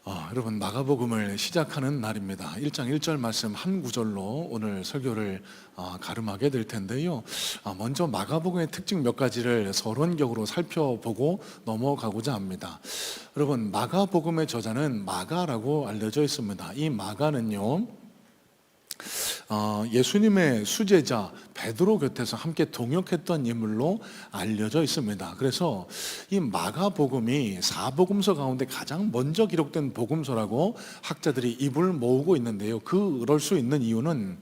여러분, 마가복음을 시작하는 날입니다. 1장 1절 말씀 한 구절로 오늘 설교를 가름하게 될 텐데요. 먼저 마가복음의 특징 몇 가지를 서론적으로 살펴보고 넘어가고자 합니다. 여러분, 마가복음의 저자는 마가라고 알려져 있습니다. 이 마가는요, 예수님의 수제자 베드로 곁에서 함께 동역했던 인물로 알려져 있습니다. 그래서 이 마가복음이 사복음서 가운데 가장 먼저 기록된 복음서라고 학자들이 입을 모으고 있는데요. 그럴 수 있는 이유는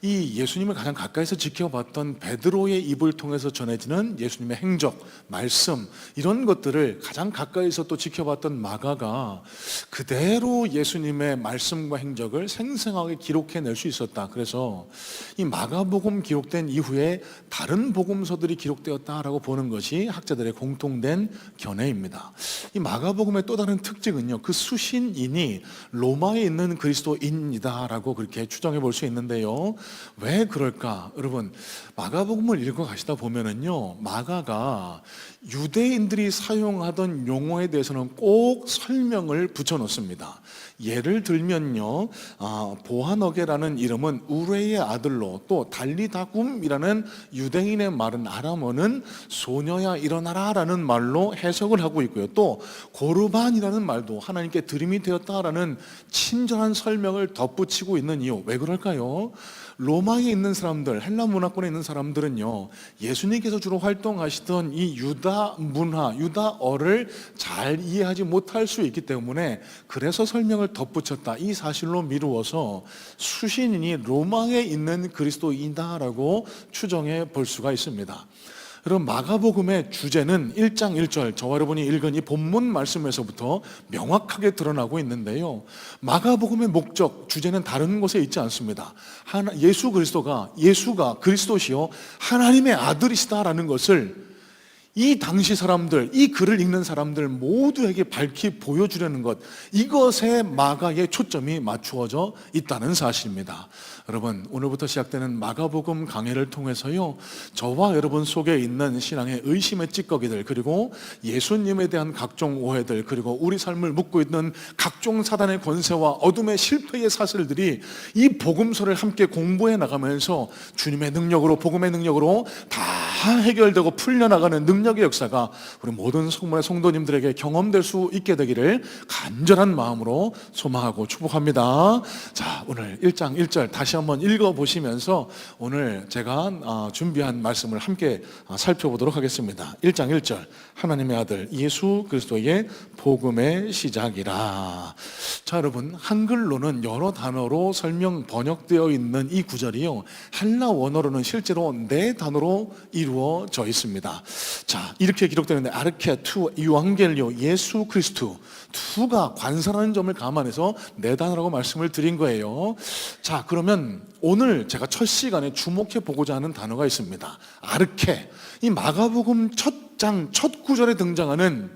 이 예수님을 가장 가까이서 지켜봤던 베드로의 입을 통해서 전해지는 예수님의 행적, 말씀, 이런 것들을 가장 가까이서 또 지켜봤던 마가가 그대로 예수님의 말씀과 행적을 생생하게 기록해낼 수 있었다. 그래서 이 마가복음 기록된 이후에 다른 복음서들이 기록되었다라고 보는 것이 학자들의 공통된 견해입니다. 이 마가복음의 또 다른 특징은요, 그 수신인이 로마에 있는 그리스도인이다라고 그렇게 추정해 볼 수 있는데요. 왜 그럴까? 여러분, 마가복음을 읽어 가시다 보면은요, 마가가 유대인들이 사용하던 용어에 대해서는 꼭 설명을 붙여 놓습니다. 예를 들면요, 보아너게라는 이름은 우레의 아들로, 또 달리다굼이라는 유대인의 말은 아람어는 소녀야 일어나라 라는 말로 해석을 하고 있고요. 또 고르반이라는 말도 하나님께 드림이 되었다라는 친절한 설명을 덧붙이고 있는 이유, 왜 그럴까요? 로마에 있는 사람들, 헬라 문화권에 있는 사람들은요, 예수님께서 주로 활동하시던 이 유다 문화, 유다어를 잘 이해하지 못할 수 있기 때문에 그래서 설명을 덧붙였다, 이 사실로 미루어서 수신인이 로마에 있는 그리스도인이다라고 추정해 볼 수가 있습니다. 여러분, 마가복음의 주제는 1장 1절, 저와 여러분이 읽은 이 본문 말씀에서부터 명확하게 드러나고 있는데요, 마가복음의 목적, 주제는 다른 곳에 있지 않습니다. 예수가 그리스도시요 하나님의 아들이시다라는 것을 이 당시 사람들, 이 글을 읽는 사람들 모두에게 밝히 보여주려는 것, 이것에 마가의 초점이 맞추어져 있다는 사실입니다. 여러분, 오늘부터 시작되는 마가복음 강해를 통해서요, 저와 여러분 속에 있는 신앙의 의심의 찌꺼기들, 그리고 예수님에 대한 각종 오해들, 그리고 우리 삶을 묶고 있는 각종 사단의 권세와 어둠의 실패의 사슬들이 이 복음서를 함께 공부해 나가면서 주님의 능력으로, 복음의 능력으로 다 해결되고 풀려나가는 능력의 역사가 우리 모든 성문의 성도님들에게 경험될 수 있게 되기를 간절한 마음으로 소망하고 축복합니다. 자, 오늘 1장 1절 다시 한번 읽어보시면서 오늘 제가 준비한 말씀을 함께 살펴보도록 하겠습니다. 1장 1절, 하나님의 아들 예수 그리스도의 복음의 시작이라. 자, 여러분, 한글로는 여러 단어로 설명 번역되어 있는 이 구절이요, 헬라 원어로는 실제로 4단어로 이루어져 있습니다. 자, 이렇게 기록되는데, 아르케, 투, 유앙겔리오, 예수 그리스도, 투가 관사라는 점을 감안해서 4단어라고 말씀을 드린 거예요. 자, 그러면 오늘 제가 첫 시간에 주목해 보고자 하는 단어가 있습니다. 아르케. 이 마가복음 첫 장, 첫 구절에 등장하는,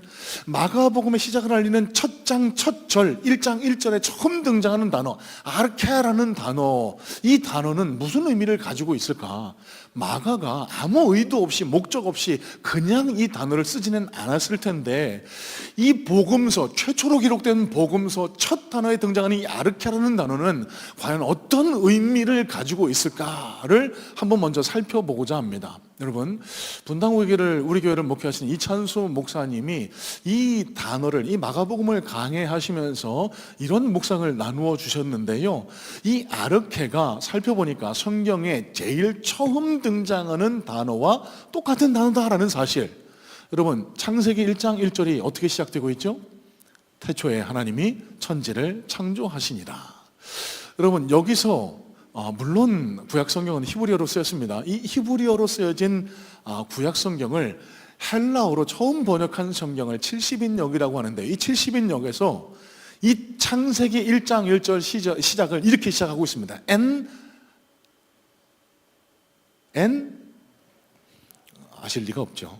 마가복음의 시작을 알리는 첫 장, 첫 절, 1장 1절에 처음 등장하는 단어, 아르케라는 단어. 이 단어는 무슨 의미를 가지고 있을까? 마가가 아무 의도 없이, 목적 없이 그냥 이 단어를 쓰지는 않았을 텐데, 이 복음서, 최초로 기록된 복음서 첫 단어에 등장하는 이 아르케라는 단어는 과연 어떤 의미를 가지고 있을까를 한번 먼저 살펴보고자 합니다. 여러분, 우리 교회를 목회하시는 이찬수 목사님이 이 단어를, 이 마가복음을 강해하시면서 이런 묵상을 나누어 주셨는데요, 이 아르케가 살펴보니까 성경에 제일 처음 등장하는 단어와 똑같은 단어다라는 사실. 여러분, 창세기 1장 1절이 어떻게 시작되고 있죠? 태초에 하나님이 천지를 창조하시니라. 여러분, 여기서 물론 구약성경은 히브리어로 쓰였습니다. 이 히브리어로 쓰여진 구약성경을 헬라어로 처음 번역한 성경을 70인역이라고 하는데, 이 70인역에서 이 창세기 1장 1절 시작을 이렇게 시작하고 있습니다. 아실 리가 없죠.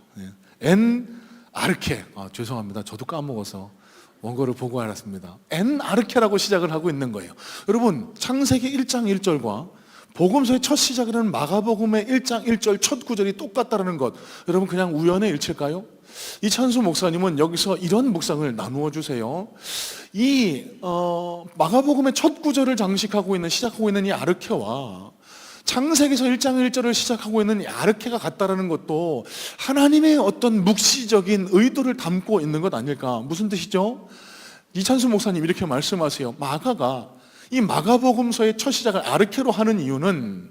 아르케. 죄송합니다. 저도 까먹어서 원고를 보고 알았습니다. 아르케라고 시작을 하고 있는 거예요. 여러분, 창세기 1장 1절과 복음서의 첫 시작을 하는 마가복음의 1장 1절 첫 구절이 똑같다는 것, 여러분 그냥 우연의 일치일까요? 이찬수 목사님은 여기서 이런 묵상을 나누어 주세요. 마가복음의 첫 구절을 시작하고 있는 이 아르케와 창세기서 1장 1절을 시작하고 있는 이 아르케가 같다라는 것도 하나님의 어떤 묵시적인 의도를 담고 있는 것 아닐까? 무슨 뜻이죠? 이찬수 목사님 이렇게 말씀하세요. 이 마가복음서의 첫 시작을 아르케로 하는 이유는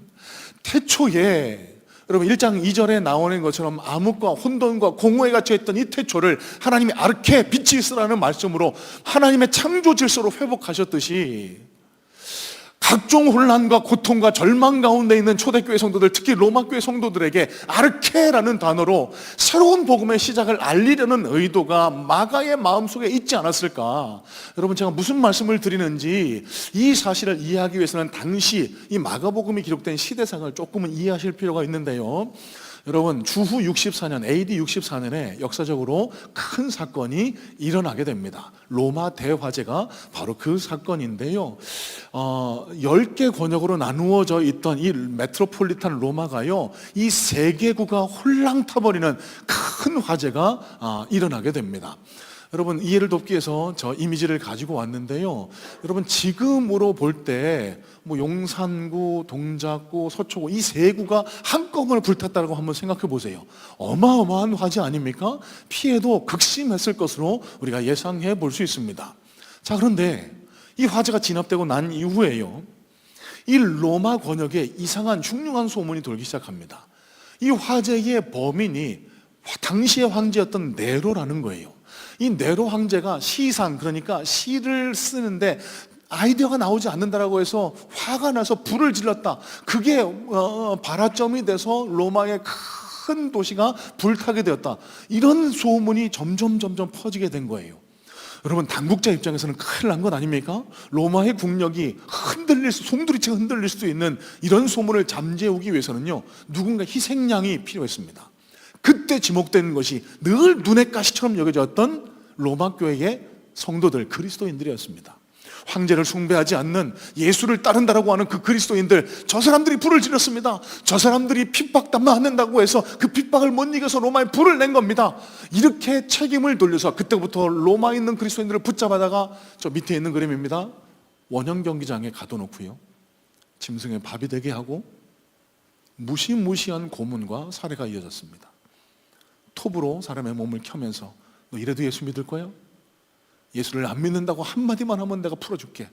태초에 여러분 1장 2절에 나오는 것처럼 암흑과 혼돈과 공허에 갇혀있던 이 태초를 하나님이 아르케 빛이 있으라는 말씀으로 하나님의 창조 질서로 회복하셨듯이 각종 혼란과 고통과 절망 가운데 있는 초대교회 성도들, 특히 로마교회 성도들에게 아르케라는 단어로 새로운 복음의 시작을 알리려는 의도가 마가의 마음속에 있지 않았을까? 여러분, 제가 무슨 말씀을 드리는지 이 사실을 이해하기 위해서는 당시 이 마가복음이 기록된 시대상을 조금은 이해하실 필요가 있는데요. 여러분, 주후 64년, AD 64년에 역사적으로 큰 사건이 일어나게 됩니다. 로마 대화재가 바로 그 사건인데요. 10개 권역으로 나누어져 있던 이 메트로폴리탄 로마가요, 이 세계구가 홀랑 타버리는 큰 화재가 일어나게 됩니다. 여러분, 이해를 돕기 위해서 저 이미지를 가지고 왔는데요. 여러분, 지금으로 볼 때 용산구, 동작구, 서초구 이 세 구가 한꺼번에 불탔다고 한번 생각해 보세요. 어마어마한 화재 아닙니까? 피해도 극심했을 것으로 우리가 예상해 볼 수 있습니다. 자, 그런데 이 화재가 진압되고 난 이후에요, 이 로마 권역에 이상한 흉흉한 소문이 돌기 시작합니다. 이 화재의 범인이 당시의 황제였던 네로라는 거예요. 이 네로 황제가 시상, 그러니까 시를 쓰는데 아이디어가 나오지 않는다라고 해서 화가 나서 불을 질렀다. 그게 발화점이 돼서 로마의 큰 도시가 불타게 되었다. 이런 소문이 점점 퍼지게 된 거예요. 여러분, 당국자 입장에서는 큰일 난 것 아닙니까? 로마의 국력이 송두리째 흔들릴 수도 있는 이런 소문을 잠재우기 위해서는요, 누군가 희생양이 필요했습니다. 그때 지목되는 것이 늘 눈의 가시처럼 여겨졌던 로마 교회의 성도들, 그리스도인들이었습니다. 황제를 숭배하지 않는, 예수를 따른다라고 하는 그 그리스도인들, 저 사람들이 불을 질렀습니다. 저 사람들이 핍박당한다고 해서 그 핍박을 못 이겨서 로마에 불을 낸 겁니다. 이렇게 책임을 돌려서 그때부터 로마에 있는 그리스도인들을 붙잡아다가 저 밑에 있는 그림입니다. 원형 경기장에 가둬놓고요, 짐승의 밥이 되게 하고 무시무시한 고문과 살해가 이어졌습니다. 톱으로 사람의 몸을 켜면서 너 이래도 예수 믿을 거야? 예수를 안 믿는다고 한마디만 하면 내가 풀어줄게.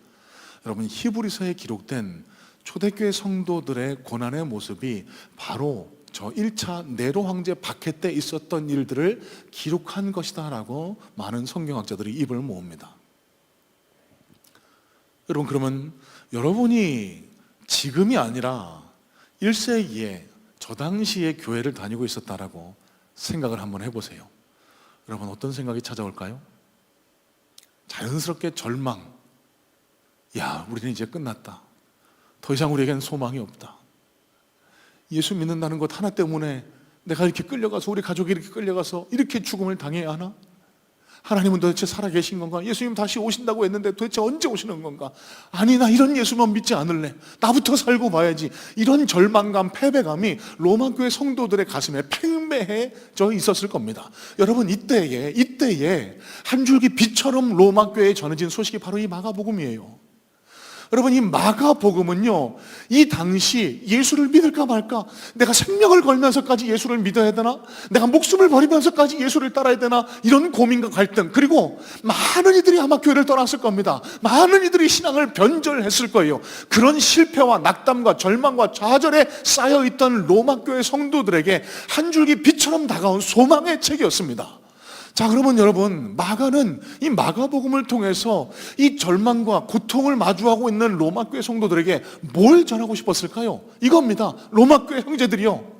여러분, 히브리서에 기록된 초대교회 성도들의 고난의 모습이 바로 저 1차 네로 황제 박해 때 있었던 일들을 기록한 것이다 라고 많은 성경학자들이 입을 모읍니다. 여러분, 그러면 여러분이 지금이 아니라 1세기에 저 당시에 교회를 다니고 있었다라고 생각을 한번 해보세요. 여러분, 어떤 생각이 찾아올까요? 자연스럽게 절망. 야, 우리는 이제 끝났다. 더 이상 우리에겐 소망이 없다. 예수 믿는다는 것 하나 때문에 내가 이렇게 끌려가서, 우리 가족이 이렇게 끌려가서 이렇게 죽음을 당해야 하나? 하나님은 도대체 살아계신 건가? 예수님 다시 오신다고 했는데 도대체 언제 오시는 건가? 아니, 나 이런 예수만 믿지 않을래. 나부터 살고 봐야지. 이런 절망감, 패배감이 로마 교회 성도들의 가슴에 팽배해져 있었을 겁니다. 여러분, 이때에 한 줄기 빛처럼 로마 교회에 전해진 소식이 바로 이 마가복음이에요. 여러분, 이 마가복음은요, 이 당시 예수를 믿을까 말까, 내가 생명을 걸면서까지 예수를 믿어야 되나, 내가 목숨을 버리면서까지 예수를 따라야 되나, 이런 고민과 갈등, 그리고 많은 이들이 아마 교회를 떠났을 겁니다. 많은 이들이 신앙을 변절했을 거예요. 그런 실패와 낙담과 절망과 좌절에 쌓여있던 로마 교회 성도들에게 한 줄기 빛처럼 다가온 소망의 책이었습니다. 자, 그러면 여러분, 마가는 이 마가복음을 통해서 이 절망과 고통을 마주하고 있는 로마교회 성도들에게 뭘 전하고 싶었을까요? 이겁니다. 로마교회 형제들이요,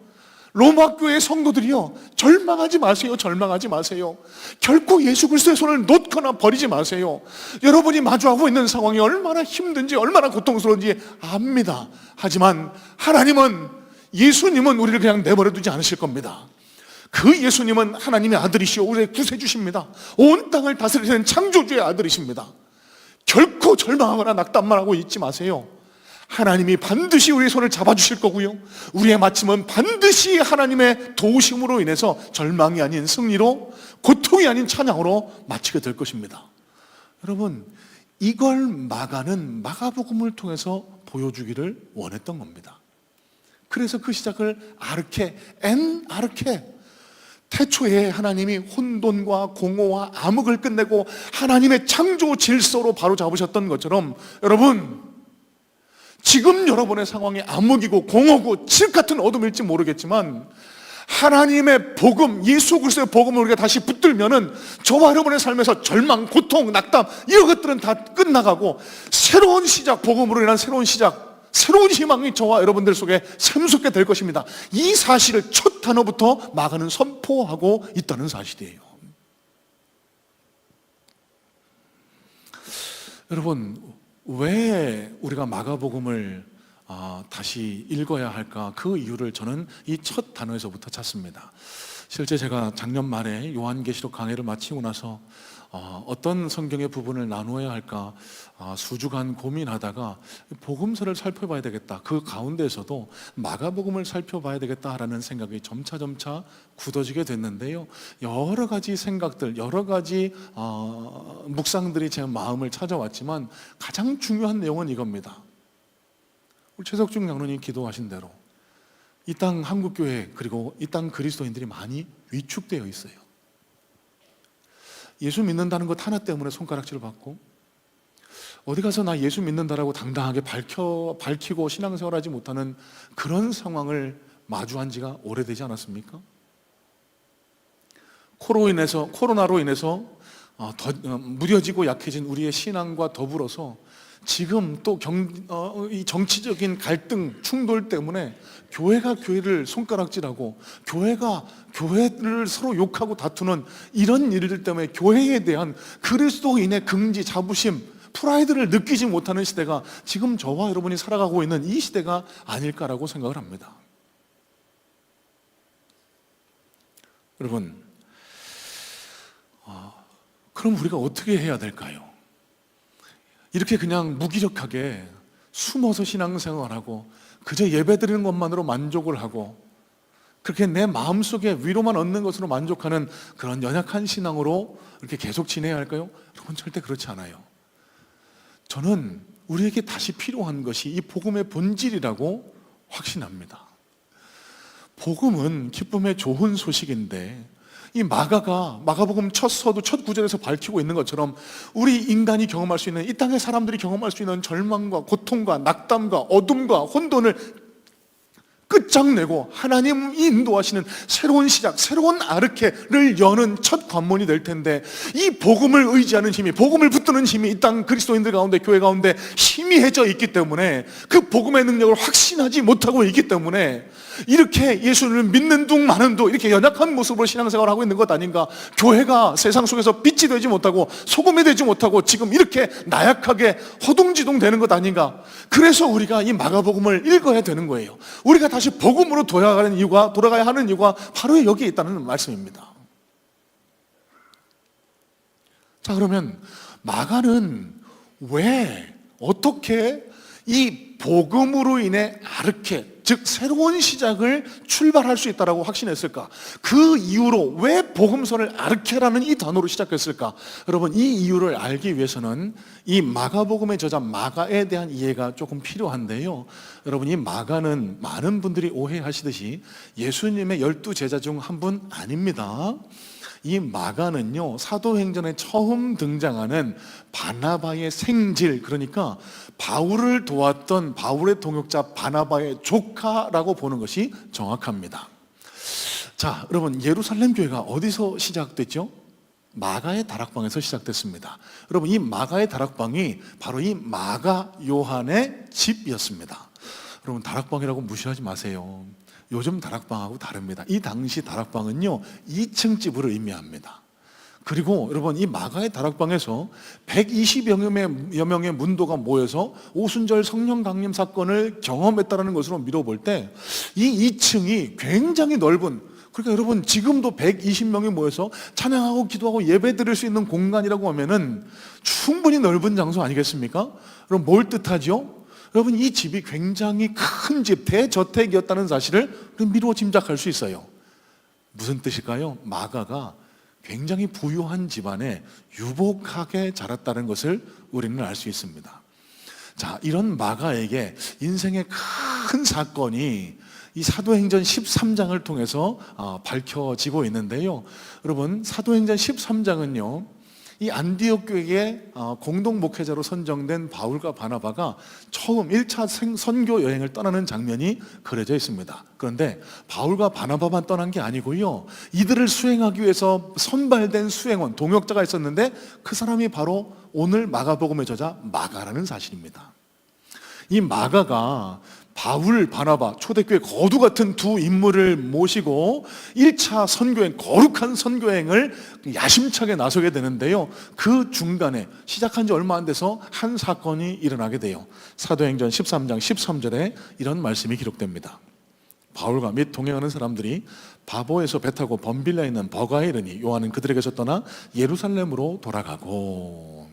로마교회 성도들이요, 절망하지 마세요. 절망하지 마세요. 결코 예수 그리스도의 손을 놓거나 버리지 마세요. 여러분이 마주하고 있는 상황이 얼마나 힘든지, 얼마나 고통스러운지 압니다. 하지만 하나님은, 예수님은 우리를 그냥 내버려 두지 않으실 겁니다. 그 예수님은 하나님의 아들이시오, 우리의 구세주십니다. 온 땅을 다스리는 창조주의 아들이십니다. 결코 절망하거나 낙담만 하고 있지 마세요. 하나님이 반드시 우리의 손을 잡아주실 거고요, 우리의 마침은 반드시 하나님의 도우심으로 인해서 절망이 아닌 승리로, 고통이 아닌 찬양으로 마치게 될 것입니다. 여러분, 이걸 마가는 마가복음을 통해서 보여주기를 원했던 겁니다. 그래서 그 시작을 아르케, 태초에 하나님이 혼돈과 공허와 암흑을 끝내고 하나님의 창조 질서로 바로 잡으셨던 것처럼, 여러분, 지금 여러분의 상황이 암흑이고 공허고 칠 같은 어둠일지 모르겠지만 하나님의 복음, 예수 그리스도의 복음을 우리가 다시 붙들면은 저와 여러분의 삶에서 절망, 고통, 낙담 이런 것들은 다 끝나가고 새로운 시작, 복음으로 인한 새로운 시작, 새로운 희망이 저와 여러분들 속에 샘솟게 될 것입니다. 이 사실을 첫 단어부터 마가는 선포하고 있다는 사실이에요. 여러분, 왜 우리가 마가복음을 다시 읽어야 할까? 그 이유를 저는 이 첫 단어에서부터 찾습니다. 실제 제가 작년 말에 요한계시록 강해를 마치고 나서 어떤 성경의 부분을 나누어야 할까 수주간 고민하다가 복음서를 살펴봐야 되겠다, 그 가운데에서도 마가복음을 살펴봐야 되겠다라는 생각이 점차 굳어지게 됐는데요, 여러 가지 생각들, 여러 가지 묵상들이 제 마음을 찾아왔지만 가장 중요한 내용은 이겁니다. 우리 최석중 장로님 기도하신 대로 이 땅 한국교회, 그리고 이 땅 그리스도인들이 많이 위축되어 있어요. 예수 믿는다는 것 하나 때문에 손가락질 받고, 어디 가서 나 예수 믿는다라고 당당하게 밝히고 신앙생활하지 못하는 그런 상황을 마주한 지가 오래되지 않았습니까? 코로나로 인해서 무뎌지고 약해진 우리의 신앙과 더불어서 지금 또 이 정치적인 갈등, 충돌 때문에 교회가 교회를 손가락질하고 교회가 교회를 서로 욕하고 다투는 이런 일들 때문에 교회에 대한 그리스도인의 긍지, 자부심, 프라이드를 느끼지 못하는 시대가 지금 저와 여러분이 살아가고 있는 이 시대가 아닐까라고 생각을 합니다. 여러분, 그럼 우리가 어떻게 해야 될까요? 이렇게 그냥 무기력하게 숨어서 신앙생활하고 그저 예배드리는 것만으로 만족을 하고 그렇게 내 마음속에 위로만 얻는 것으로 만족하는 그런 연약한 신앙으로 이렇게 계속 지내야 할까요? 여러분, 절대 그렇지 않아요. 저는 우리에게 다시 필요한 것이 이 복음의 본질이라고 확신합니다. 복음은 기쁨의 좋은 소식인데, 이 마가복음 첫 서두 첫 구절에서 밝히고 있는 것처럼 우리 인간이 경험할 수 있는, 이 땅의 사람들이 경험할 수 있는 절망과 고통과 낙담과 어둠과 혼돈을 끝장내고 하나님이 인도하시는 새로운 시작, 새로운 아르케를 여는 첫 관문이 될 텐데, 이 복음을 의지하는 힘이, 복음을 붙드는 힘이 이 땅 그리스도인들 가운데, 교회 가운데 희미해져 있기 때문에, 그 복음의 능력을 확신하지 못하고 있기 때문에 이렇게 예수를 믿는 둥 마는 둥 이렇게 연약한 모습으로 신앙생활을 하고 있는 것 아닌가? 교회가 세상 속에서 빛이 되지 못하고 소금이 되지 못하고 지금 이렇게 나약하게 허둥지둥 되는 것 아닌가? 그래서 우리가 이 마가복음을 읽어야 되는 거예요. 우리가 다시 복음으로 돌아가야 하는 이유가 바로 여기에 있다는 말씀입니다. 자, 그러면 마가는 왜, 어떻게 이 복음으로 인해 아르케, 즉 새로운 시작을 출발할 수 있다고 확신했을까? 그 이유로 왜 복음서를 아르케라는 이 단어로 시작했을까? 여러분, 이 이유를 알기 위해서는 이 마가복음의 저자 마가에 대한 이해가 조금 필요한데요, 여러분, 이 마가는 많은 분들이 오해하시듯이 예수님의 12제자 중 한 분 아닙니다. 이 마가는요, 사도행전에 처음 등장하는 바나바의 생질, 그러니까 바울을 도왔던 바울의 동역자 바나바의 조카라고 보는 것이 정확합니다. 자, 여러분, 예루살렘 교회가 어디서 시작됐죠? 마가의 다락방에서 시작됐습니다. 여러분, 이 마가의 다락방이 바로 이 마가 요한의 집이었습니다. 여러분, 다락방이라고 무시하지 마세요. 요즘 다락방하고 다릅니다. 이 당시 다락방은요, 2층 집을 의미합니다. 그리고 여러분, 이 마가의 다락방에서 120여 명의 문도가 모여서 오순절 성령 강림 사건을 경험했다는 것으로 미뤄볼 때, 이 2층이 굉장히 넓은, 그러니까 여러분, 지금도 120명이 모여서 찬양하고 기도하고 예배 드릴 수 있는 공간이라고 하면은 충분히 넓은 장소 아니겠습니까? 그럼 뭘 뜻하죠? 여러분, 이 집이 굉장히 큰 집, 대저택이었다는 사실을 미루어 짐작할 수 있어요. 무슨 뜻일까요? 마가가 굉장히 부유한 집안에 유복하게 자랐다는 것을 우리는 알 수 있습니다. 자, 이런 마가에게 인생의 큰 사건이 이 사도행전 13장을 통해서 밝혀지고 있는데요. 여러분, 사도행전 13장은요, 이 안디옥 교회의 공동 목회자로 선정된 바울과 바나바가 처음 1차 선교 여행을 떠나는 장면이 그려져 있습니다. 그런데 바울과 바나바만 떠난 게 아니고요, 이들을 수행하기 위해서 선발된 수행원, 동역자가 있었는데 그 사람이 바로 오늘 마가복음의 저자 마가라는 사실입니다. 이 마가가 바울, 바나바, 초대교회 거두 같은 두 인물을 모시고 1차 선교행, 거룩한 선교행을 야심차게 나서게 되는데요, 그 중간에 시작한 지 얼마 안 돼서 한 사건이 일어나게 돼요. 사도행전 13장 13절에 이런 말씀이 기록됩니다. 바울과 및 동행하는 사람들이 바보에서 배 타고 범빌라에 있는 버가에 이르니 요한은 그들에게서 떠나 예루살렘으로 돌아가고.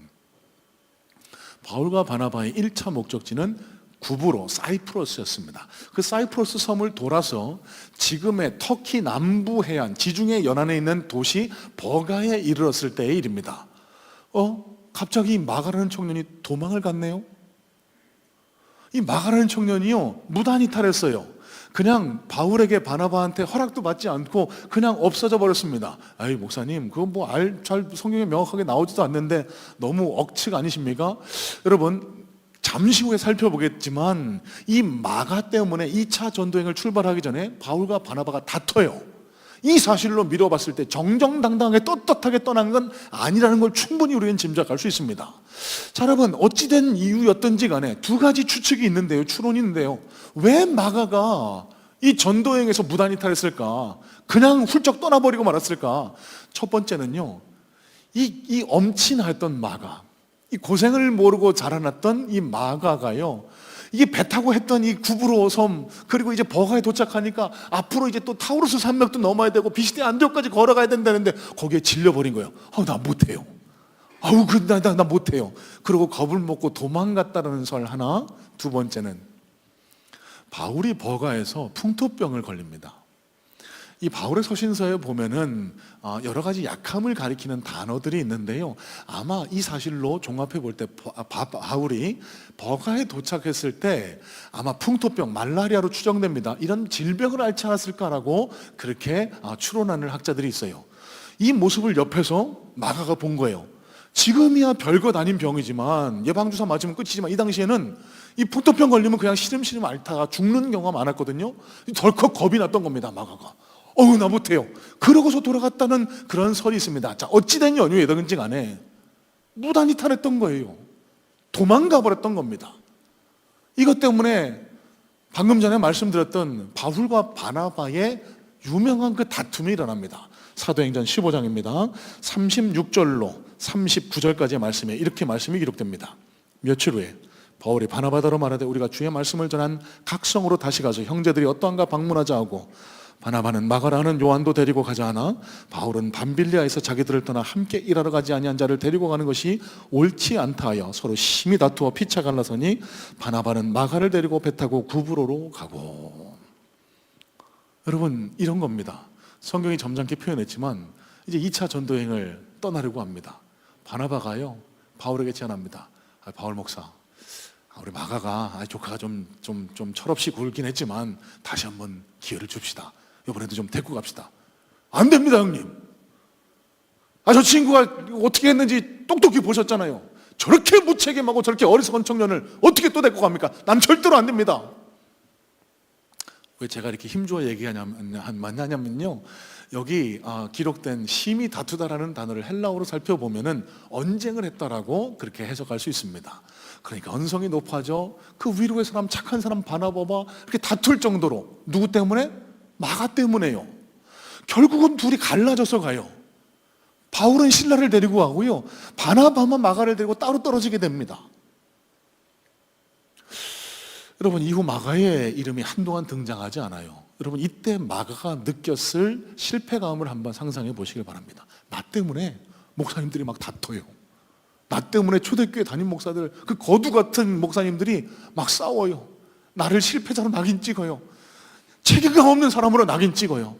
바울과 바나바의 1차 목적지는 구브로, 사이프러스였습니다. 그 사이프러스 섬을 돌아서 지금의 터키 남부 해안, 지중해 연안에 있는 도시 버가에 이르렀을 때의 일입니다. 갑자기 마가라는 청년이 도망을 갔네요. 이 마가라는 청년이요, 무단히 탈했어요. 그냥 바울에게, 바나바한테 허락도 받지 않고 그냥 없어져 버렸습니다. 아이, 목사님, 그거 뭐 잘 성경에 명확하게 나오지도 않는데 너무 억측 아니십니까? 여러분, 잠시 후에 살펴보겠지만 이 마가 때문에 2차 전도행을 출발하기 전에 바울과 바나바가 다퉈요. 이 사실로 미뤄봤을 때 정정당당하게 떳떳하게 떠난 건 아니라는 걸 충분히 우리는 짐작할 수 있습니다. 자, 여러분, 어찌된 이유였던지 간에 두 가지 추측이 있는데요, 추론이 있는데요. 왜 마가가 이 전도행에서 무단히 탈했을까? 그냥 훌쩍 떠나버리고 말았을까? 첫 번째는요, 이 엄친하였던 마가, 이 고생을 모르고 자라났던 이 마가가요, 이게 배 타고 했던 이 구브로 섬, 그리고 이제 버가에 도착하니까 앞으로 이제 또 타우루스 산맥도 넘어야 되고 비시대 안디옥까지 걸어가야 된다는데 거기에 질려버린 거예요. 나 못해요. 나 못해요. 그리고 겁을 먹고 도망갔다는 설 하나. 두 번째는 바울이 버가에서 풍토병을 걸립니다. 이 바울의 서신서에 보면은 여러 가지 약함을 가리키는 단어들이 있는데요, 아마 이 사실로 종합해 볼 때 바울이 버가에 도착했을 때 아마 풍토병, 말라리아로 추정됩니다. 이런 질병을 앓지 않았을까라고 그렇게 추론하는 학자들이 있어요. 이 모습을 옆에서 마가가 본 거예요. 지금이야 별것 아닌 병이지만, 예방주사 맞으면 끝이지만 이 당시에는 이 풍토병 걸리면 그냥 시름시름 앓다가 죽는 경우가 많았거든요. 덜컥 겁이 났던 겁니다, 마가가. 나 못해요. 그러고서 돌아갔다는 그런 설이 있습니다. 자, 어찌된 연유이든지 간에 무단히 탈했던 거예요. 도망가 버렸던 겁니다. 이것 때문에 방금 전에 말씀드렸던 바울과 바나바의 유명한 그 다툼이 일어납니다. 사도행전 15장입니다. 36절로 39절까지의 말씀에 이렇게 말씀이 기록됩니다. 며칠 후에 바울이 바나바더러 말하되 우리가 주의 말씀을 전한 각 성으로 다시 가서 형제들이 어떠한가 방문하자 하고, 바나바는 마가라는 요한도 데리고 가자 하나 바울은 밤빌리아에서 자기들을 떠나 함께 일하러 가지 아니한 자를 데리고 가는 것이 옳지 않다 하여 서로 심히 다투어 피차 갈라서니 바나바는 마가를 데리고 배 타고 구브로로 가고. 여러분, 이런 겁니다. 성경이 점잖게 표현했지만 이제 2차 전도행을 떠나려고 합니다. 바나바가요, 바울에게 제안합니다. 바울 목사, 우리 마가가 조카가 좀 철없이 굴긴 했지만 다시 한번 기회를 줍시다. 이번에도 좀 데리고 갑시다. 안 됩니다, 형님. 저 친구가 어떻게 했는지 똑똑히 보셨잖아요. 저렇게 무책임하고 저렇게 어리석은 청년을 어떻게 또 데리고 갑니까? 난 절대로 안 됩니다. 왜 제가 이렇게 힘주어 얘기하냐면요, 여기 기록된 심히 다투다라는 단어를 헬라어로 살펴보면은 언쟁을 했다라고 그렇게 해석할 수 있습니다. 그러니까 언성이 높아져 그 위로의 사람, 착한 사람 바나바와 그렇게 다툴 정도로. 누구 때문에? 마가 때문에요. 결국은 둘이 갈라져서 가요. 바울은 신라를 데리고 가고요, 바나바만 마가를 데리고 따로 떨어지게 됩니다. 여러분, 이후 마가의 이름이 한동안 등장하지 않아요. 여러분, 이때 마가가 느꼈을 실패감을 한번 상상해 보시길 바랍니다. 나 때문에 목사님들이 막 다퉈요. 나 때문에 초대교회 담임 목사들, 그 거두 같은 목사님들이 막 싸워요. 나를 실패자로 낙인 찍어요. 책임감 없는 사람으로 낙인 찍어요.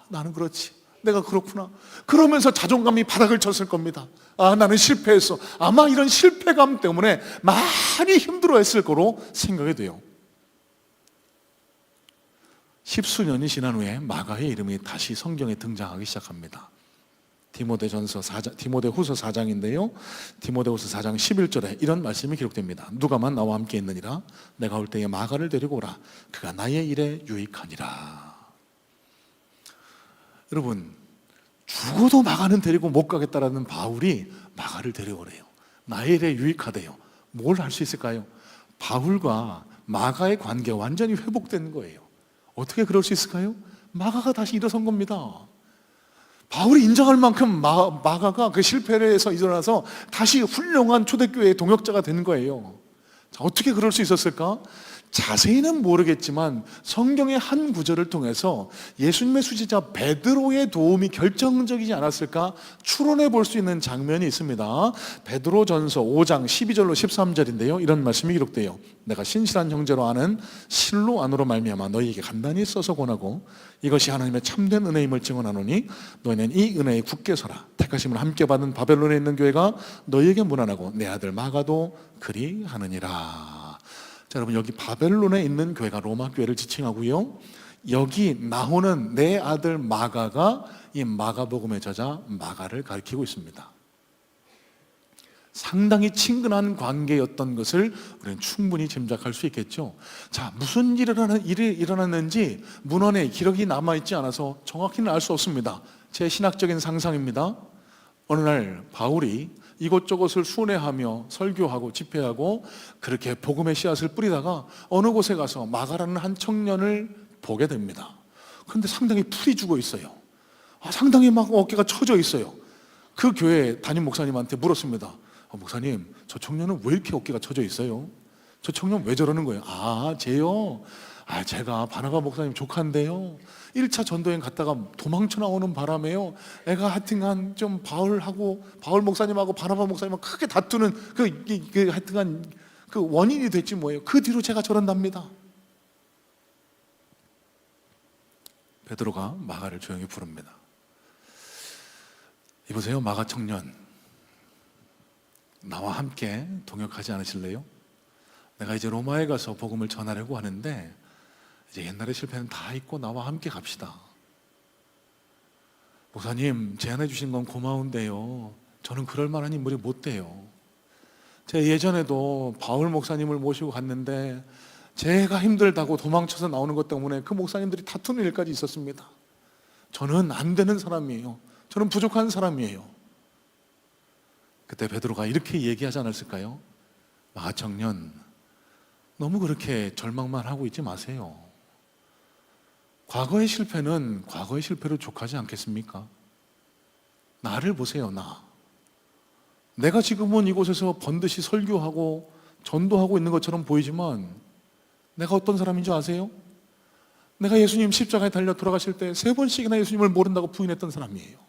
나는 그렇지. 내가 그렇구나. 그러면서 자존감이 바닥을 쳤을 겁니다. 아, 나는 실패했어. 아마 이런 실패감 때문에 많이 힘들어했을 거로 생각이 돼요. 십수년이 지난 후에 마가의 이름이 다시 성경에 등장하기 시작합니다. 디모데후서 4장인데요. 디모데후서 4장 11절에 이런 말씀이 기록됩니다. 누가만 나와 함께 있느니라. 내가 올 때에 마가를 데리고 오라. 그가 나의 일에 유익하니라. 여러분, 죽어도 마가는 데리고 못 가겠다라는 바울이 마가를 데려오래요. 나의 일에 유익하대요. 뭘 할 수 있을까요? 바울과 마가의 관계가 완전히 회복된 거예요. 어떻게 그럴 수 있을까요? 마가가 다시 일어선 겁니다. 바울이 인정할 만큼 마가가 그 실패를 해서 일어나서 다시 훌륭한 초대교회의 동역자가 된 거예요. 자, 어떻게 그럴 수 있었을까? 자세히는 모르겠지만 성경의 한 구절을 통해서 예수님의 수제자 베드로의 도움이 결정적이지 않았을까 추론해 볼 수 있는 장면이 있습니다. 베드로전서 5장 12절로 13절인데요. 이런 말씀이 기록돼요. 내가 신실한 형제로 아는 실로 안으로 말미암아 너희에게 간단히 써서 권하고 이것이 하나님의 참된 은혜임을 증언하노니 너희는 이 은혜에 굳게 서라. 택하심을 함께 받은 바벨론에 있는 교회가 너희에게 문안하고 내 아들 마가도 그리하느니라. 자, 여러분, 여기 바벨론에 있는 교회가 로마 교회를 지칭하고요. 여기 나오는 내 아들 마가가 이 마가복음의 저자 마가를 가리키고 있습니다. 상당히 친근한 관계였던 것을 우리는 충분히 짐작할 수 있겠죠. 자, 무슨 일이 일어났는지 문헌에 기록이 남아있지 않아서 정확히는 알 수 없습니다. 제 신학적인 상상입니다. 어느 날 바울이 이곳저곳을 순회하며 설교하고 집회하고 그렇게 복음의 씨앗을 뿌리다가 어느 곳에 가서 마가라는 한 청년을 보게 됩니다. 그런데 상당히 풀이 죽어 있어요. 상당히 막 어깨가 처져 있어요. 그 교회 담임 목사님한테 물었습니다. 목사님, 저 청년은 왜 이렇게 어깨가 처져 있어요? 저 청년 왜 저러는 거예요? 쟤요? 제가 바나바 목사님 조카인데요. 1차 전도여행 갔다가 도망쳐 나오는 바람에요. 애가 하여튼간 좀 바울 목사님하고 바나바 목사님하고 크게 다투는 하여튼간 그 원인이 됐지 뭐예요. 그 뒤로 제가 저런답니다. 베드로가 마가를 조용히 부릅니다. 이보세요, 마가 청년. 나와 함께 동역하지 않으실래요? 내가 이제 로마에 가서 복음을 전하려고 하는데 이제 옛날의 실패는 다 잊고 나와 함께 갑시다. 목사님, 제안해 주신 건 고마운데요, 저는 그럴 만한 인물이 못 돼요. 제가 예전에도 바울 목사님을 모시고 갔는데 제가 힘들다고 도망쳐서 나오는 것 때문에 그 목사님들이 다투는 일까지 있었습니다. 저는 안 되는 사람이에요. 저는 부족한 사람이에요. 그때 베드로가 이렇게 얘기하지 않았을까요? 청년, 너무 그렇게 절망만 하고 있지 마세요. 과거의 실패는 과거의 실패로 족하지 않겠습니까? 나를 보세요. 내가 지금은 이곳에서 번듯이 설교하고 전도하고 있는 것처럼 보이지만 내가 어떤 사람인 줄 아세요? 내가 예수님 십자가에 달려 돌아가실 때 3번씩이나 예수님을 모른다고 부인했던 사람이에요.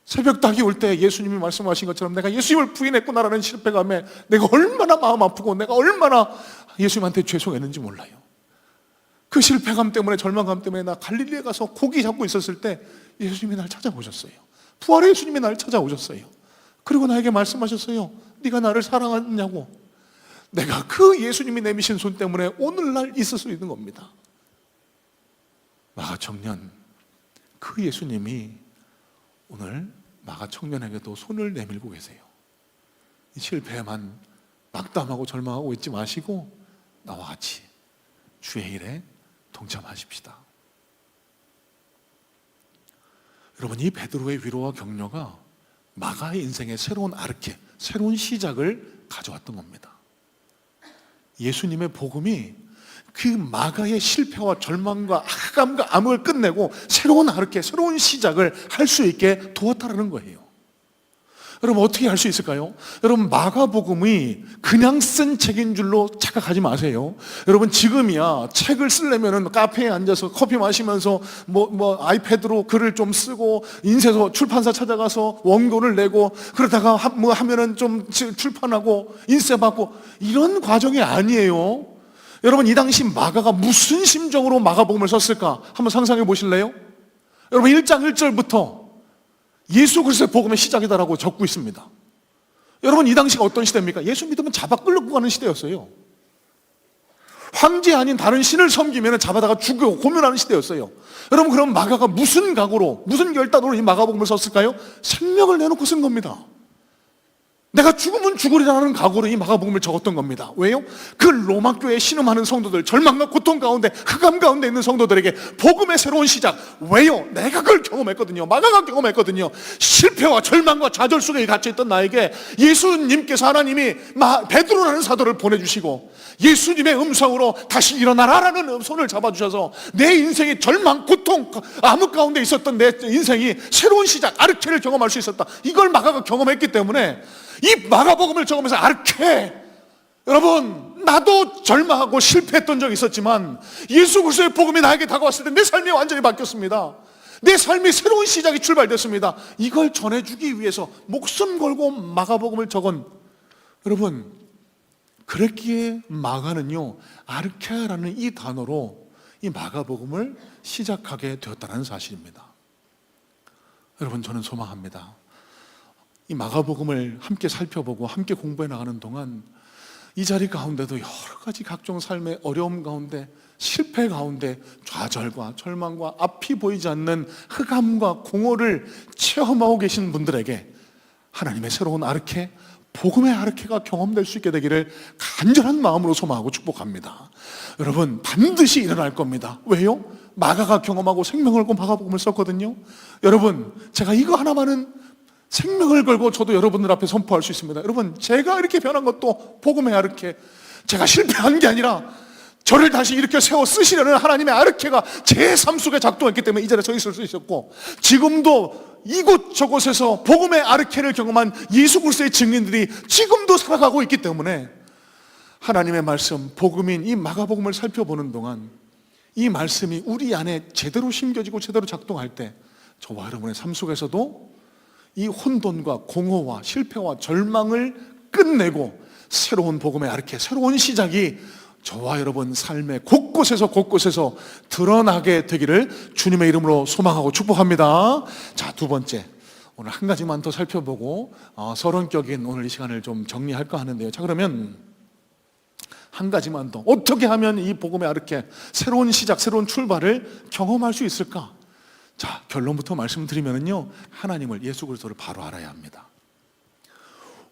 새벽 닭이 올 때 예수님이 말씀하신 것처럼 내가 예수님을 부인했구나라는 실패감에 내가 얼마나 마음 아프고 내가 얼마나 예수님한테 죄송했는지 몰라요. 그 실패감 때문에, 절망감 때문에 나 갈릴리에 가서 고기 잡고 있었을 때 예수님이 날 찾아오셨어요. 부활의 예수님이 날 찾아오셨어요. 그리고 나에게 말씀하셨어요. 네가 나를 사랑하느냐고. 내가 그 예수님이 내미신 손 때문에 오늘날 있을 수 있는 겁니다. 마가 청년, 그 예수님이 오늘 마가 청년에게도 손을 내밀고 계세요. 이 실패에만 낙담하고 절망하고 있지 마시고 나와 같이 주의 일에 동참하십시다. 여러분, 이 베드로의 위로와 격려가 마가의 인생의 새로운 아르케, 새로운 시작을 가져왔던 겁니다. 예수님의 복음이 그 마가의 실패와 절망과 악감과 암흑을 끝내고 새로운 아르케, 새로운 시작을 할 수 있게 도왔다는 거예요. 여러분, 어떻게 할 수 있을까요? 여러분, 마가복음이 그냥 쓴 책인 줄로 착각하지 마세요. 여러분, 지금이야 책을 쓰려면은 카페에 앉아서 커피 마시면서 아이패드로 글을 좀 쓰고 인쇄소 출판사 찾아가서 원고를 내고 그러다가 하면은 좀 출판하고 인쇄 받고 이런 과정이 아니에요. 여러분, 이 당시 마가가 무슨 심정으로 마가복음을 썼을까? 한번 상상해 보실래요? 여러분 1장 1절부터 예수 그리스도의 복음의 시작이다라고 적고 있습니다. 여러분 이 당시가 어떤 시대입니까? 예수 믿으면 잡아 끌고 가는 시대였어요. 황제 아닌 다른 신을 섬기면 잡아다가 죽이고 고문하는 시대였어요. 여러분 그럼 마가가 무슨 각오로, 무슨 결단으로 이 마가복음을 썼을까요? 생명을 내놓고 쓴 겁니다. 내가 죽으면 죽으리라는 각오로 이 마가복음을 적었던 겁니다. 왜요? 그 로마 교회에 신음하는 성도들, 절망과 고통 가운데, 흑암 가운데 있는 성도들에게 복음의 새로운 시작. 왜요? 내가 그걸 경험했거든요. 마가가 경험했거든요. 실패와 절망과 좌절 속에 갇혀있던 나에게 예수님께서, 하나님이 베드로라는 사도를 보내주시고 예수님의 음성으로 다시 일어나라라는 손을 잡아주셔서 내 인생의 절망, 고통, 암흑 가운데 있었던 내 인생이 새로운 시작, 아르케를 경험할 수 있었다. 이걸 마가가 경험했기 때문에 이 마가복음을 적으면서 아르케, 여러분 나도 절망하고 실패했던 적이 있었지만 예수 그리스도의 복음이 나에게 다가왔을 때 내 삶이 완전히 바뀌었습니다. 내 삶이 새로운 시작이 출발됐습니다. 이걸 전해주기 위해서 목숨 걸고 마가복음을 적은, 여러분 그랬기에 마가는요 아르케라는 이 단어로 이 마가복음을 시작하게 되었다는 사실입니다. 여러분 저는 소망합니다. 이 마가복음을 함께 살펴보고 함께 공부해 나가는 동안 이 자리 가운데도 여러 가지 각종 삶의 어려움 가운데, 실패 가운데 좌절과 절망과 앞이 보이지 않는 흑암과 공허를 체험하고 계신 분들에게 하나님의 새로운 아르케, 복음의 아르케가 경험될 수 있게 되기를 간절한 마음으로 소망하고 축복합니다. 여러분 반드시 일어날 겁니다. 왜요? 마가가 경험하고 생명을 걸고 마가복음을 썼거든요. 여러분 제가 이거 하나만은 생명을 걸고 저도 여러분들 앞에 선포할 수 있습니다. 여러분 제가 이렇게 변한 것도 복음의 아르케, 제가 실패한 게 아니라 저를 다시 일으켜 세워 쓰시려는 하나님의 아르케가 제 삶 속에 작동했기 때문에 이 자리에 서 있을 수 있었고, 지금도 이곳저곳에서 복음의 아르케를 경험한 예수 그리스도의 증인들이 지금도 살아가고 있기 때문에 하나님의 말씀, 복음인 이 마가복음을 살펴보는 동안 이 말씀이 우리 안에 제대로 심겨지고 제대로 작동할 때 저와 여러분의 삶 속에서도 이 혼돈과 공허와 실패와 절망을 끝내고 새로운 복음의 아르케, 새로운 시작이 저와 여러분 삶의 곳곳에서 드러나게 되기를 주님의 이름으로 소망하고 축복합니다. 자, 두 번째, 오늘 한 가지만 더 살펴보고 서론격인 오늘 이 시간을 좀 정리할까 하는데요. 자, 그러면 한 가지만 더, 어떻게 하면 이 복음의 아르케, 새로운 시작, 새로운 출발을 경험할 수 있을까? 자, 결론부터 말씀드리면요, 하나님을, 예수 그리스도를 바로 알아야 합니다.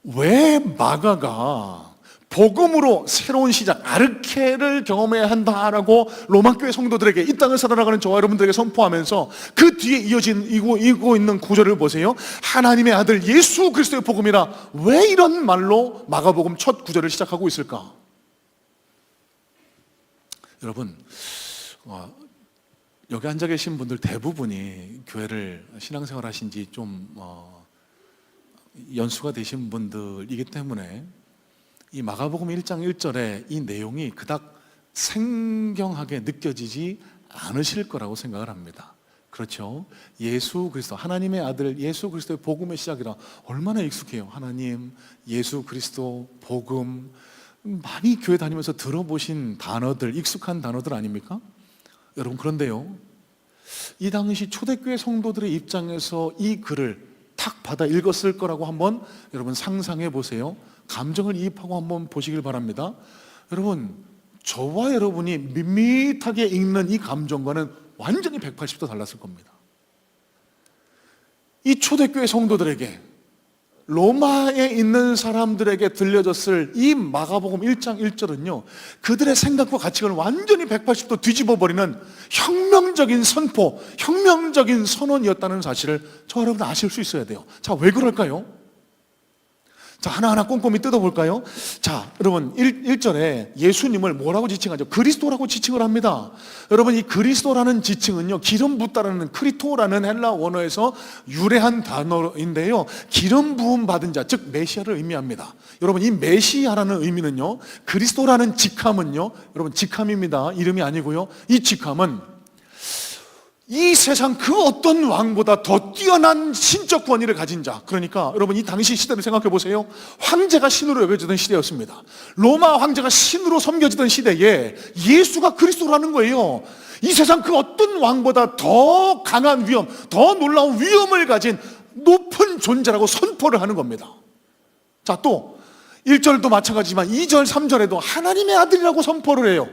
왜 마가가 복음으로 새로운 시작, 아르케를 경험해야 한다라고 로마교회 성도들에게, 이 땅을 살아나가는 저와 여러분들에게 선포하면서 그 뒤에 이고 있는 구절을 보세요. 하나님의 아들 예수 그리스도의 복음이라, 왜 이런 말로 마가복음 첫 구절을 시작하고 있을까? 여러분 여기 앉아 계신 분들 대부분이 교회를 신앙생활 하신 지 좀 연수가 되신 분들이기 때문에 이 마가복음 1장 1절에 이 내용이 그닥 생경하게 느껴지지 않으실 거라고 생각을 합니다. 그렇죠? 예수 그리스도, 하나님의 아들 예수 그리스도의 복음의 시작이라 얼마나 익숙해요. 하나님, 예수 그리스도, 복음, 많이 교회 다니면서 들어보신 단어들, 익숙한 단어들 아닙니까? 여러분 그런데요, 이 당시 초대교회 성도들의 입장에서 이 글을 탁 받아 읽었을 거라고 한번 여러분 상상해 보세요. 감정을 이입하고 한번 보시길 바랍니다. 여러분 저와 여러분이 밋밋하게 읽는 이 감정과는 완전히 180도 달랐을 겁니다. 이 초대교회 성도들에게, 로마에 있는 사람들에게 들려졌을 이 마가복음 1장 1절은요 그들의 생각과 가치관을 완전히 180도 뒤집어버리는 혁명적인 선포, 혁명적인 선언이었다는 사실을 저와 여러분 아실 수 있어야 돼요. 자, 왜 그럴까요? 자, 하나하나 꼼꼼히 뜯어볼까요? 자, 여러분 1절에 예수님을 뭐라고 지칭하죠? 그리스도라고 지칭을 합니다. 여러분 이 그리스도라는 지칭은요 기름 붓다라는 크리토라는 헬라 원어에서 유래한 단어인데요, 기름 부음 받은 자, 즉 메시아를 의미합니다. 여러분 이 메시아라는 의미는요, 그리스도라는 직함은요, 여러분 직함입니다. 이름이 아니고요. 이 직함은 이 세상 그 어떤 왕보다 더 뛰어난 신적 권위를 가진 자, 그러니까 여러분 이 당시 시대를 생각해 보세요. 황제가 신으로 여겨지던 시대였습니다. 로마 황제가 신으로 섬겨지던 시대에 예수가 그리스도라는 거예요. 이 세상 그 어떤 왕보다 더 강한 위험, 더 놀라운 위험을 가진 높은 존재라고 선포를 하는 겁니다. 자, 또 1절도 마찬가지지만 2절, 3절에도 하나님의 아들이라고 선포를 해요.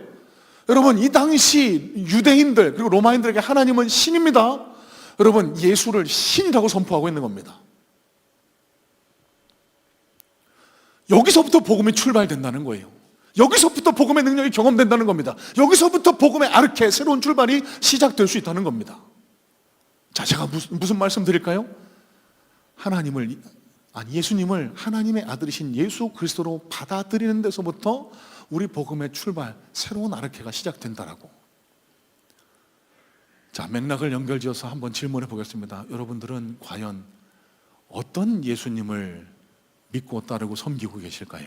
여러분, 이 당시 유대인들 그리고 로마인들에게 하나님은 신입니다. 여러분, 예수를 신이라고 선포하고 있는 겁니다. 여기서부터 복음이 출발된다는 거예요. 여기서부터 복음의 능력이 경험된다는 겁니다. 여기서부터 복음의 아르케, 새로운 출발이 시작될 수 있다는 겁니다. 자, 제가 무슨 말씀 드릴까요? 예수님을 하나님의 아들이신 예수 그리스도로 받아들이는 데서부터 우리 복음의 출발, 새로운 아르케가 시작된다라고. 자, 맥락을 연결지어서 한번 질문해 보겠습니다. 여러분들은 과연 어떤 예수님을 믿고 따르고 섬기고 계실까요?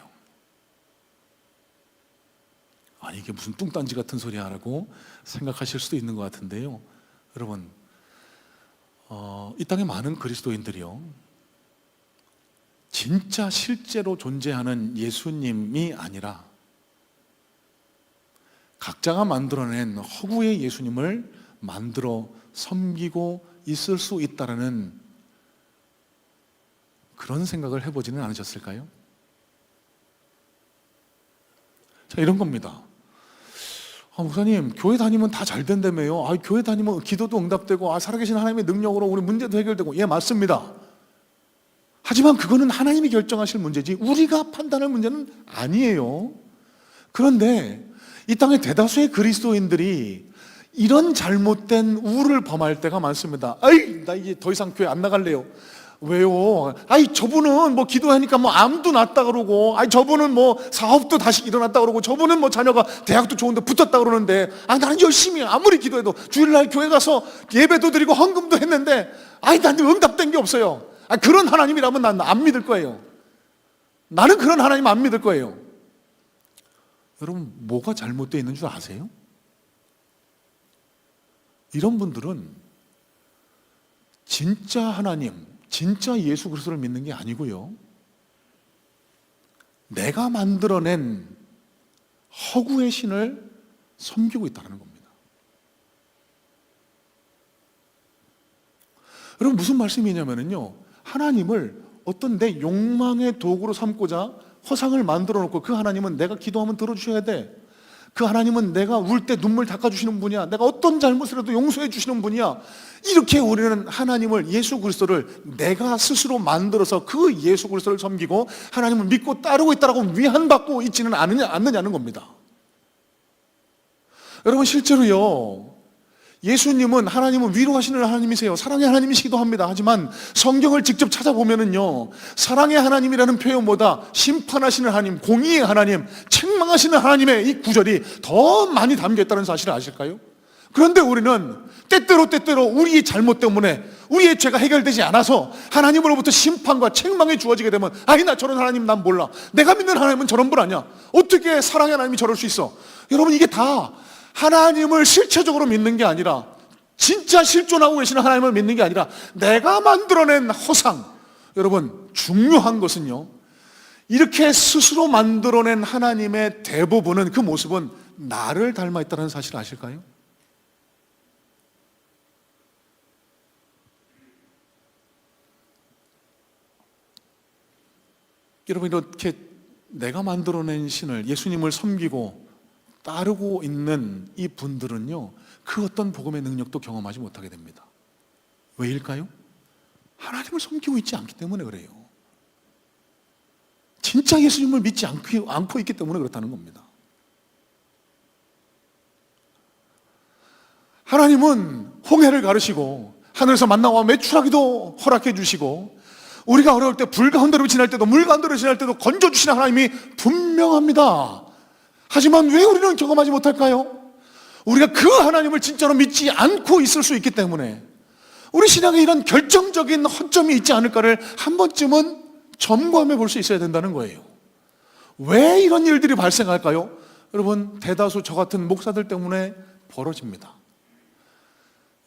아니, 이게 무슨 뚱딴지 같은 소리야 라고 생각하실 수도 있는 것 같은데요. 여러분, 이 땅에 많은 그리스도인들이요, 진짜 실제로 존재하는 예수님이 아니라 각자가 만들어낸 허구의 예수님을 만들어 섬기고 있을 수 있다는 그런 생각을 해보지는 않으셨을까요? 자, 이런 겁니다. 목사님, 교회 다니면 다 잘 된다며요. 교회 다니면 기도도 응답되고 살아계신 하나님의 능력으로 우리 문제도 해결되고. 예, 맞습니다. 하지만 그거는 하나님이 결정하실 문제지 우리가 판단할 문제는 아니에요. 그런데 이 땅의 대다수의 그리스도인들이 이런 잘못된 우를 범할 때가 많습니다. 나 이제 더 이상 교회 안 나갈래요. 왜요? 저분은 뭐 기도하니까 뭐 암도 낫다 그러고, 저분은 뭐 사업도 다시 일어났다 그러고, 저분은 뭐 자녀가 대학도 좋은데 붙었다 그러는데, 나는 열심히 아무리 기도해도 주일날 교회 가서 예배도 드리고 헌금도 했는데, 나한테 응답된 게 없어요. 그런 하나님이라면 난 안 믿을 거예요. 나는 그런 하나님 안 믿을 거예요. 여러분, 뭐가 잘못되어 있는 줄 아세요? 이런 분들은 진짜 하나님, 진짜 예수 그리스도를 믿는 게 아니고요, 내가 만들어낸 허구의 신을 섬기고 있다는 겁니다. 여러분, 무슨 말씀이냐면요, 하나님을 어떤 내 욕망의 도구로 삼고자 허상을 만들어 놓고, 그 하나님은 내가 기도하면 들어주셔야 돼, 그 하나님은 내가 울 때 눈물 닦아주시는 분이야, 내가 어떤 잘못을 해도 용서해 주시는 분이야, 이렇게 우리는 하나님을, 예수 그리스도를 내가 스스로 만들어서 그 예수 그리스도를 섬기고 하나님을 믿고 따르고 있다라고 위안받고 있지는 않느냐는 겁니다. 여러분, 실제로요, 예수님은, 하나님은 위로하시는 하나님이세요. 사랑의 하나님이시기도 합니다. 하지만 성경을 직접 찾아보면은요, 사랑의 하나님이라는 표현보다 심판하시는 하나님, 공의의 하나님, 책망하시는 하나님의 이 구절이 더 많이 담겨 있다는 사실을 아실까요? 그런데 우리는 때때로 우리의 잘못 때문에, 우리의 죄가 해결되지 않아서 하나님으로부터 심판과 책망이 주어지게 되면, 나 저런 하나님 난 몰라, 내가 믿는 하나님은 저런 분 아니야, 어떻게 사랑의 하나님이 저럴 수 있어. 여러분, 이게 다 하나님을 실체적으로 믿는 게 아니라, 진짜 실존하고 계시는 하나님을 믿는 게 아니라 내가 만들어낸 허상. 여러분, 중요한 것은요, 이렇게 스스로 만들어낸 하나님의 대부분은, 그 모습은 나를 닮아 있다는 사실을 아실까요? 여러분, 이렇게 내가 만들어낸 신을, 예수님을 섬기고 따르고 있는 이 분들은요, 그 어떤 복음의 능력도 경험하지 못하게 됩니다. 왜일까요? 하나님을 섬기고 있지 않기 때문에 그래요. 진짜 예수님을 믿지 않고 있기 때문에 그렇다는 겁니다. 하나님은 홍해를 가르시고 하늘에서 만나와 메추라기도 허락해 주시고, 우리가 어려울 때 불 가운데로 지날 때도 물 가운데로 지날 때도 건져주시는 하나님이 분명합니다. 하지만 왜 우리는 경험하지 못할까요? 우리가 그 하나님을 진짜로 믿지 않고 있을 수 있기 때문에 우리 신앙에 이런 결정적인 허점이 있지 않을까를 한 번쯤은 점검해 볼 수 있어야 된다는 거예요. 왜 이런 일들이 발생할까요? 여러분, 대다수 저 같은 목사들 때문에 벌어집니다.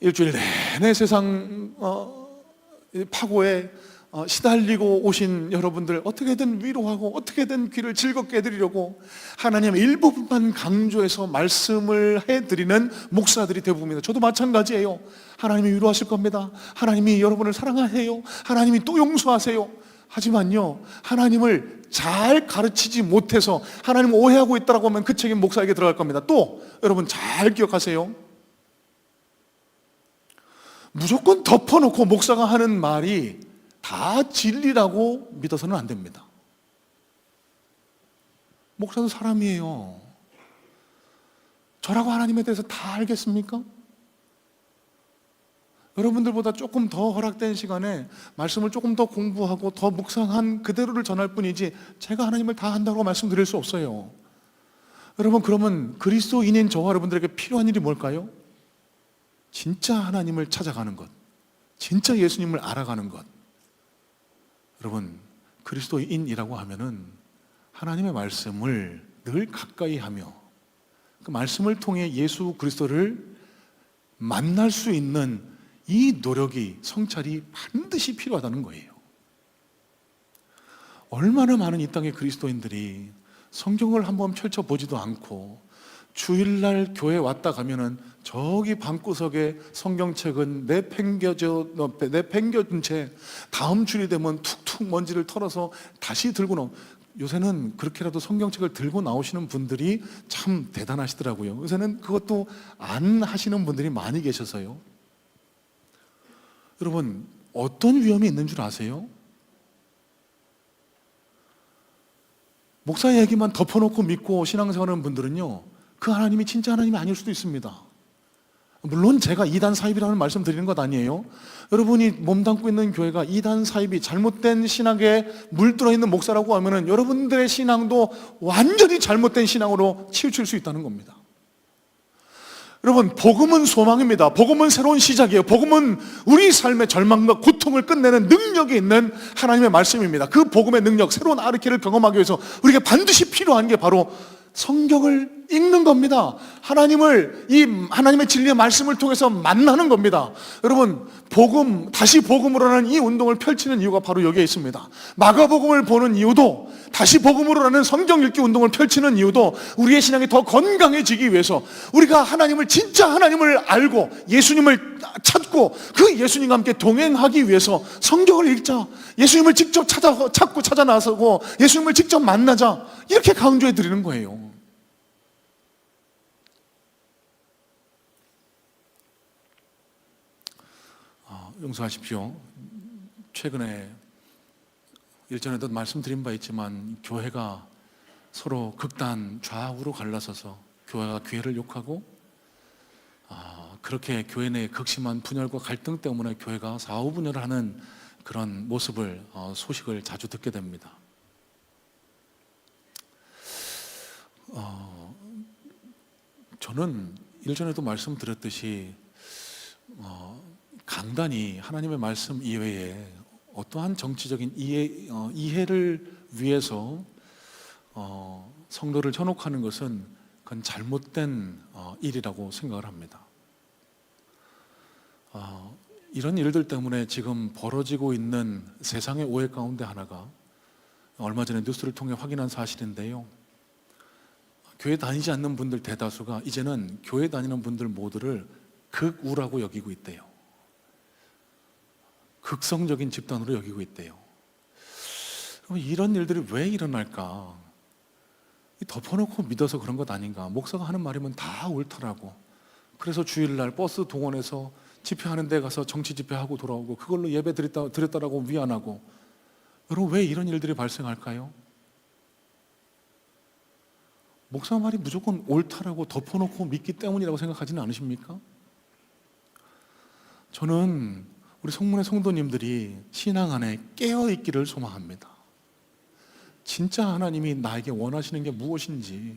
일주일 내내 세상 파고에 시달리고 오신 여러분들 어떻게든 위로하고 어떻게든 귀를 즐겁게 해드리려고 하나님의 일부분만 강조해서 말씀을 해드리는 목사들이 대부분입니다. 저도 마찬가지예요. 하나님이 위로하실 겁니다. 하나님이 여러분을 사랑하세요. 하나님이 또 용서하세요. 하지만요, 하나님을 잘 가르치지 못해서 하나님을 오해하고 있다고 하면 그 책임 목사에게 들어갈 겁니다. 또 여러분 잘 기억하세요. 무조건 덮어놓고 목사가 하는 말이 다 진리라고 믿어서는 안 됩니다. 목사도 사람이에요. 저라고 하나님에 대해서 다 알겠습니까? 여러분들보다 조금 더 허락된 시간에 말씀을 조금 더 공부하고 더 묵상한 그대로를 전할 뿐이지 제가 하나님을 다 안다고 말씀드릴 수 없어요. 여러분, 그러면 그리스도인인 저와 여러분들에게 필요한 일이 뭘까요? 진짜 하나님을 찾아가는 것, 진짜 예수님을 알아가는 것. 여러분, 그리스도인이라고 하면은 하나님의 말씀을 늘 가까이 하며 그 말씀을 통해 예수 그리스도를 만날 수 있는 이 노력이, 성찰이 반드시 필요하다는 거예요. 얼마나 많은 이 땅의 그리스도인들이 성경을 한번 펼쳐보지도 않고 주일날 교회 왔다 가면은 저기 방구석에 성경책은 내팽겨둔 채 다음 주일이 되면 툭툭 먼지를 털어서 다시 들고 나오. 요새는 그렇게라도 성경책을 들고 나오시는 분들이 참 대단하시더라고요. 요새는 그것도 안 하시는 분들이 많이 계셔서요. 여러분, 어떤 위험이 있는 줄 아세요? 목사 얘기만 덮어놓고 믿고 신앙생활하는 분들은요, 그 하나님이 진짜 하나님이 아닐 수도 있습니다. 물론 제가 이단 사입이라는 말씀 드리는 것 아니에요. 여러분이 몸담고 있는 교회가 이단 사입이 잘못된 신학에 물들어 있는 목사라고 하면은 여러분들의 신앙도 완전히 잘못된 신앙으로 치우칠 수 있다는 겁니다. 여러분, 복음은 소망입니다. 복음은 새로운 시작이에요. 복음은 우리 삶의 절망과 고통을 끝내는 능력이 있는 하나님의 말씀입니다. 그 복음의 능력, 새로운 아르케를 경험하기 위해서 우리가 반드시 필요한 게 바로 성경을 읽는 겁니다. 하나님의 진리의 말씀을 통해서 만나는 겁니다. 여러분, 다시 복음으로라는 이 운동을 펼치는 이유가 바로 여기에 있습니다. 마가복음을 보는 이유도, 다시 복음으로라는 성경 읽기 운동을 펼치는 이유도 우리의 신앙이 더 건강해지기 위해서, 우리가 진짜 하나님을 알고 예수님을 찾고 그 예수님과 함께 동행하기 위해서 성경을 읽자, 예수님을 직접 찾고 찾아 나서고 예수님을 직접 만나자, 이렇게 강조해 드리는 거예요. 용서하십시오. 최근에 일전에도 말씀드린 바 있지만 교회가 서로 극단 좌우로 갈라서서 교회가 교회를 욕하고, 그렇게 교회 내 극심한 분열과 갈등 때문에 교회가 좌우분열을 하는 그런 소식을 자주 듣게 됩니다. 저는 일전에도 말씀드렸듯이 강단이 하나님의 말씀 이외에 어떠한 정치적인 이해를 위해서 성도를 현혹하는 것은 그건 잘못된 일이라고 생각을 합니다. 이런 일들 때문에 지금 벌어지고 있는 세상의 오해 가운데 하나가 얼마 전에 뉴스를 통해 확인한 사실인데요. 교회 다니지 않는 분들 대다수가 이제는 교회 다니는 분들 모두를 극우라고 여기고 있대요. 극성적인 집단으로 여기고 있대요. 그럼 이런 일들이 왜 일어날까? 덮어놓고 믿어서 그런 것 아닌가? 목사가 하는 말이면 다 옳더라고. 그래서 주일날 버스 동원해서 집회하는 데 가서 정치 집회하고 돌아오고 그걸로 예배 드렸다라고 위안하고. 여러분, 왜 이런 일들이 발생할까요? 목사 말이 무조건 옳다라고 덮어놓고 믿기 때문이라고 생각하지는 않으십니까? 저는 우리 성문의 성도님들이 신앙 안에 깨어있기를 소망합니다. 진짜 하나님이 나에게 원하시는 게 무엇인지,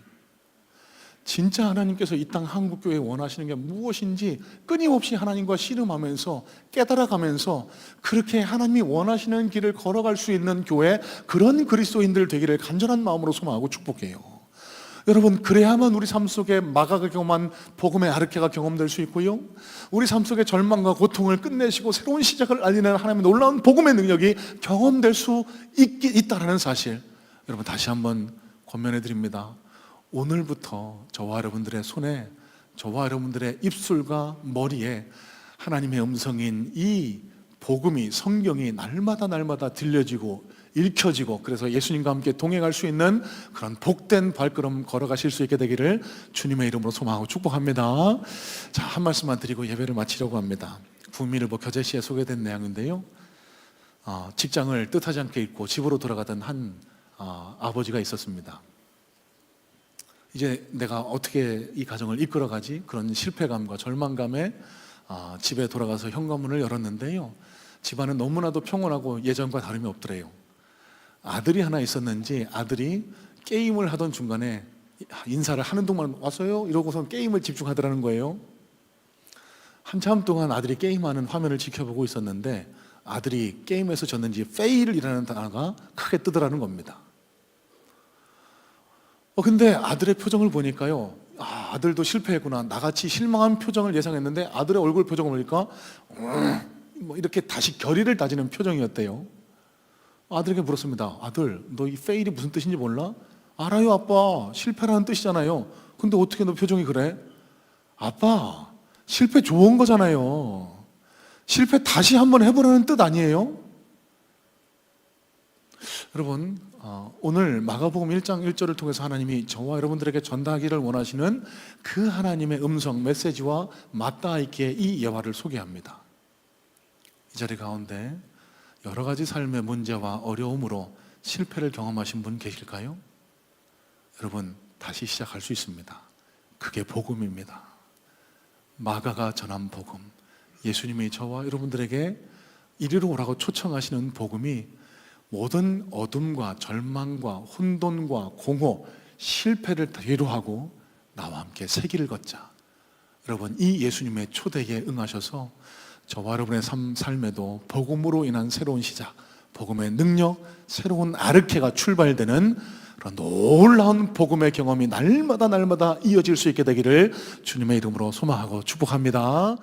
진짜 하나님께서 이 땅 한국교회에 원하시는 게 무엇인지 끊임없이 하나님과 씨름하면서 깨달아가면서 그렇게 하나님이 원하시는 길을 걸어갈 수 있는 교회, 그런 그리스도인들 되기를 간절한 마음으로 소망하고 축복해요. 여러분, 그래야만 우리 삶 속에 마가가 경험한 복음의 아르케가 경험될 수 있고요, 우리 삶 속에 절망과 고통을 끝내시고 새로운 시작을 알리는 하나님의 놀라운 복음의 능력이 경험될 수 있다라는 사실, 여러분 다시 한번 권면해 드립니다. 오늘부터 저와 여러분들의 손에, 저와 여러분들의 입술과 머리에 하나님의 음성인 이 복음이, 성경이 날마다 들려지고 읽혀지고, 그래서 예수님과 함께 동행할 수 있는 그런 복된 발걸음 걸어가실 수 있게 되기를 주님의 이름으로 소망하고 축복합니다. 자, 한 말씀만 드리고 예배를 마치려고 합니다. 구민일보 겨제시에 소개된 내용인데요, 직장을 뜻하지 않게 잃고 집으로 돌아가던 한 아버지가 있었습니다. 이제 내가 어떻게 이 가정을 이끌어가지? 그런 실패감과 절망감에 집에 돌아가서 현관문을 열었는데요, 집안은 너무나도 평온하고 예전과 다름이 없더래요. 아들이 하나 있었는지 아들이 게임을 하던 중간에 인사를 하는 동안 왔어요 이러고서 게임을 집중하더라는 거예요. 한참 동안 아들이 게임하는 화면을 지켜보고 있었는데 아들이 게임에서 졌는지 fail이라는 단어가 크게 뜨더라는 겁니다. 근데 아들의 표정을 보니까요, 아들도 실패했구나, 나같이 실망한 표정을 예상했는데 아들의 얼굴 표정을 보니까 뭐 이렇게 다시 결의를 다지는 표정이었대요. 아들에게 물었습니다. 아들, 너 이 fail이 무슨 뜻인지 몰라? 알아요 아빠, 실패라는 뜻이잖아요. 근데 어떻게 너 표정이 그래? 아빠, 실패 좋은 거잖아요. 실패 다시 한번 해보라는 뜻 아니에요? 여러분, 오늘 마가복음 1장 1절을 통해서 하나님이 저와 여러분들에게 전달하기를 원하시는 그 하나님의 음성, 메시지와 맞닿아 있기에 이 예화를 소개합니다. 이 자리 가운데 여러 가지 삶의 문제와 어려움으로 실패를 경험하신 분 계실까요? 여러분, 다시 시작할 수 있습니다. 그게 복음입니다. 마가가 전한 복음, 예수님이 저와 여러분들에게 이리로 오라고 초청하시는 복음이 모든 어둠과 절망과 혼돈과 공허, 실패를 뒤로하고 나와 함께 새 길을 걷자. 여러분, 이 예수님의 초대에 응하셔서 저와 여러분의 삶에도 복음으로 인한 새로운 시작, 복음의 능력, 새로운 아르케가 출발되는 그런 놀라운 복음의 경험이 날마다 이어질 수 있게 되기를 주님의 이름으로 소망하고 축복합니다.